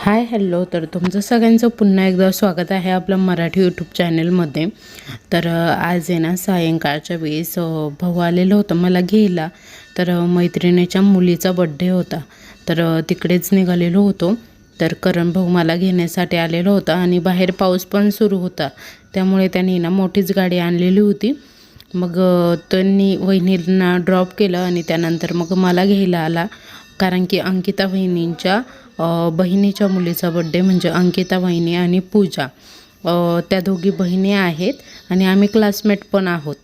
Hi hello. तर तुमचं सगळ्यांचं पुन्हा एकदा स्वागत आहे आपलं मराठी यूट्यूब चॅनलमध्ये. तर आज आहे ना सायंकाळच्या वेळेस भाऊ आलेलं होतं मला घ्यायला. तर मैत्रिणीच्या मुलीचा बड्डे होता. तर तिकडेच निघालेलो होतो. तर करण भाऊ मला घेण्यासाठी आलेला होता आणि बाहेर पाऊस पण सुरू होता. त्यामुळे त्यांनी ना मोठीच गाडी आणलेली होती. मग त्यांनी वहिनींना ड्रॉप केलं आणि त्यानंतर मग मला घ्यायला आला. कारण की अंकिता वहिनींच्या बहिणीच्या मुलीचा बड्डे म्हणजे अंकिता वहिनी आणि पूजा त्या दोघी बहिणी आहेत आणि आम्ही क्लासमेट पण आहोत.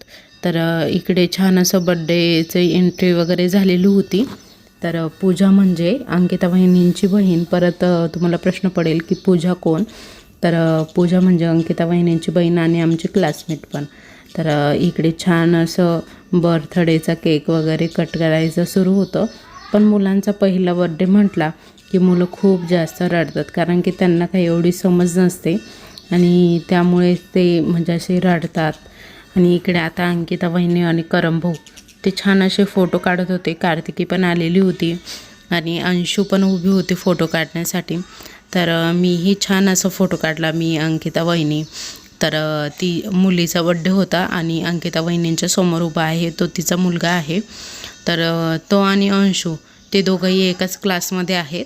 तर इकडे छान असं बड्डेचं एंट्री वगैरे झालेली होती. तर पूजा म्हणजे अंकिता वहिनींची बहीण. परत तुम्हाला प्रश्न पडेल की पूजा कोण. तर पूजा म्हणजे अंकिता वहिनींची बहीण आणि आमची क्लासमेट पण. तर इकडे छान असं बर्थडेचा केक वगैरे कट करायचं सुरू होतं. पण मुलांचा पहिला बर्थडे म्हटला की मुलं खूप जास्त रडतात, कारण की त्यांना काही एवढी समज नसते आणि त्यामुळे ते म्हणजे असे रडतात. आणि इकडे आता अंकिता वहिनी आणि करण भाऊ ते छान असे फोटो काढत होते. कार्तिकी पण आलेली होती आणि अंशू पण उभी होती फोटो काढण्यासाठी. तर मीही छान असा फोटो काढला, मी अंकिता वहिनी. तर ती मुलीचा बड्डे होता आणि अंकिता वहिनींच्या समोर उभा आहे तो तिचा मुलगा आहे. तर तो आणि अंशू ते दोघंही एकाच क्लासमध्ये आहेत.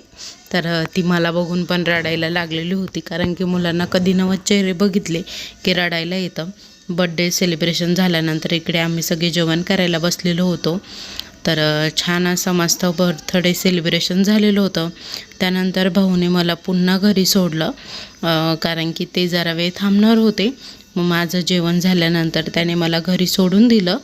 तर ती मला बघून पण रडायला लागलेली होती, कारण की मुलांना कधी नवत चेहरे बघितले की रडायला येतं. बड्डे सेलिब्रेशन झाल्यानंतर इकडे आम्ही सगळे जेवण करायला बसलेलो होतो. तर छान असं मस्त बर्थडे सेलिब्रेशन झालेलं होतं. त्यानंतर भाऊने मला पुन्हा घरी सोडलं, कारण की ते जरा वेळ थांबणार होते. मग माझं जेवण झाल्यानंतर त्याने मला घरी सोडून दिलं.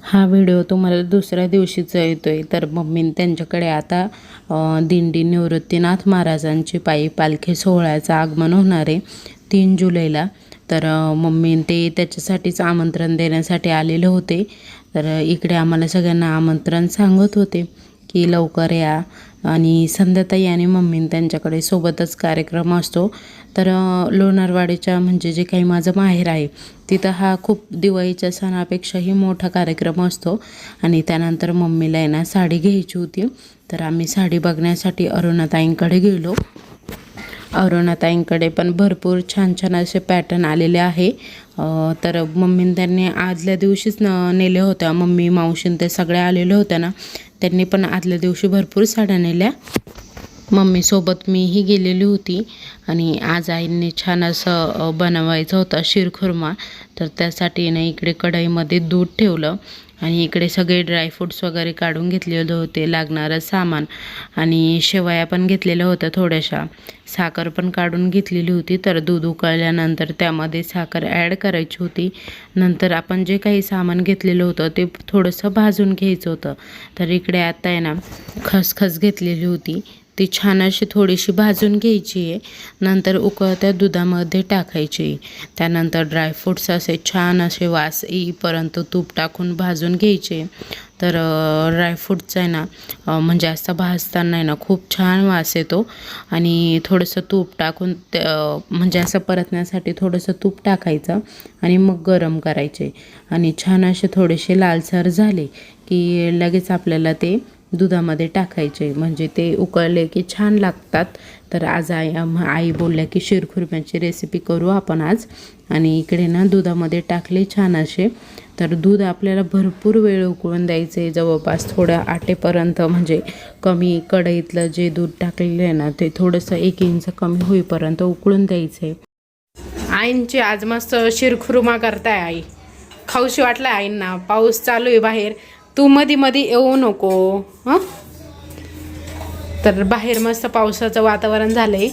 हा व्हिडिओ तुम्हाला दुसऱ्या दिवशीचा येतो आहे. तर मम्मी त्यांच्याकडे आता दिंडी निवृत्तीनाथ महाराजांची पायी पालखी सोहळ्याचं आगमन होणार आहे 3 जुलैला. तर मम्मी ते त्याच्यासाठीच आमंत्रण देण्यासाठी आलेले होते. तर इकडे आम्हाला सगळ्यांना आमंत्रण सांगत होते की लवकर या. आणि संध्याताई आणि मम्मी त्यांच्याकडे सोबतच कार्यक्रम असतो. तर लोणारवाडीच्या म्हणजे जे काही माझं माहेर आहे तिथं हा खूप दिवाळीच्या सणापेक्षाही मोठा कार्यक्रम असतो. आणि त्यानंतर मम्मीला आहे ना साडी घ्यायची होती. तर आम्ही साडी बघण्यासाठी अरुणाताईंकडे गेलो. अरुणाताईंकडे पण भरपूर छान छान असे पॅटर्न आलेले आहे. तर मम्मीने त्यांनी आदल्या दिवशीच नेले होत्या. मम्मी मावशीन ते सगळे आलेले होत्या ना, त्यांनी पण आदल्या दिवशी भरपूर साड्या नेल्या. मम्मीसोबत मीही गेलेली होती. आणि आज आईंनी छान असं बनवायचं होतं शिरखुर्मा. तर त्यासाठी ना इकडे कढईमध्ये दूध ठेवलं आणि इकडे सगळे ड्रायफ्रूट्स वगैरे काढून घेतलेले होते, लागणारं सामान. आणि शेवया पण घेतलेल्या होत्या थोड्याशा, साखर पण काढून घेतलेली होती. तर दूध उकळल्यानंतर त्यामध्ये साखर ॲड करायची होती. नंतर आपण जे काही सामान घेतलेलं होतं ते थोडंसं भाजून घ्यायचं होतं. तर इकडे आता आहे ना खसखस घेतलेली होती, ती छान अशी थोडीशी भाजून घ्यायची आहे. नंतर उकळत्या दुधामध्ये टाकायची. त्यानंतर ड्रायफ्रूट्स असे छान असे वास येईपर्यंत तूप टाकून भाजून घ्यायचे. तर ड्रायफ्रूटचा आहे ना म्हणजे असं भाजताना आहे ना खूप छान वास येतो. आणि थोडंसं तूप टाकून म्हणजे असं परतण्यासाठी थोडंसं तूप टाकायचं आणि मग गरम करायचे. आणि छान असे थोडेसे लालसर झाले की लगेच आपल्याला ते दुधामध्ये टाकायचे, म्हणजे ते उकळले की छान लागतात. तर आज आई बोलल्या की शिरखुर्म्याची रेसिपी करू आपण आज. आणि इकडे ना दुधामध्ये टाकले छान असे. तर दूध आपल्याला भरपूर वेळ उकळून द्यायचं आहे, जवळपास थोडं आटेपर्यंत, म्हणजे कमी कढईतलं जे दूध टाकलेलं आहे ना ते थोडंसं 1 इंच कमी होईपर्यंत उकळून द्यायचं आहे. आईंची आज मस्त शिरखुर्मा करताय आई. खाऊशी वाटलं आईंना. पाऊस चालू आहे बाहेर, तू मध्ये मध्ये येऊ नको हं. तर बाहेर मस्त पावसाचं वातावरण झालंय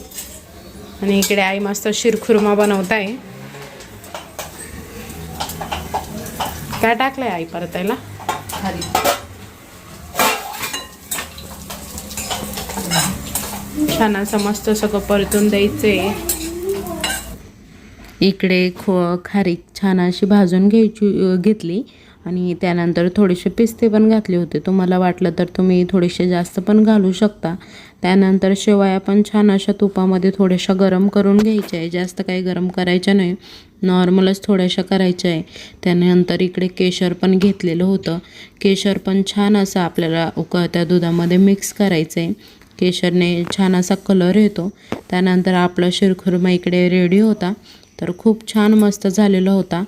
आणि इकडे आई मस्त शिरखुर्मा बनवताय. काय टाकलंय आई परतायला? छान असं मस्त सगळं परतून द्यायचं आहे. इकडे खारीक छान अशी भाजून घेतली आणि त्यानंतर थोडेसे पिस्ते पण घातले होते. तुम्हाला वाटलं तर तुम्ही थोडेसे जास्त पण घालू शकता. त्यानंतर शेवया पण छान अशा तुपामध्ये थोड्याशा गरम करून घ्यायच्या आहे. जास्त काही गरम करायच्या नाही, नॉर्मलच थोड्याशा करायच्या आहे. त्यानंतर इकडे केशर पण घेतलेलं होतं. केशर पण छान असं आपल्याला उकळत्या दुधामध्ये मिक्स करायचं आहे. केशरने छान असा कलर येतो. त्यानंतर आपला शिरखुर्मा इकडे रेडी होता. तर खूप छान मस्त झालेला होता.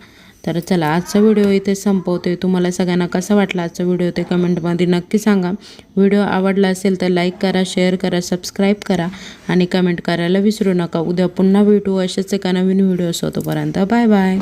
तर चला आजचा व्हिडिओ इथे संपवते. तुम्हाला सगळ्यांना कसा वाटला आजचा व्हिडिओ ते कमेंटमध्ये नक्की सांगा. व्हिडिओ आवडला असेल तर लाईक करा, शेअर करा, सबस्क्राईब करा आणि कमेंट करायला विसरू नका. उद्या पुन्हा भेटू अशाच एका नवीन व्हिडिओ. तोपर्यंत बाय बाय.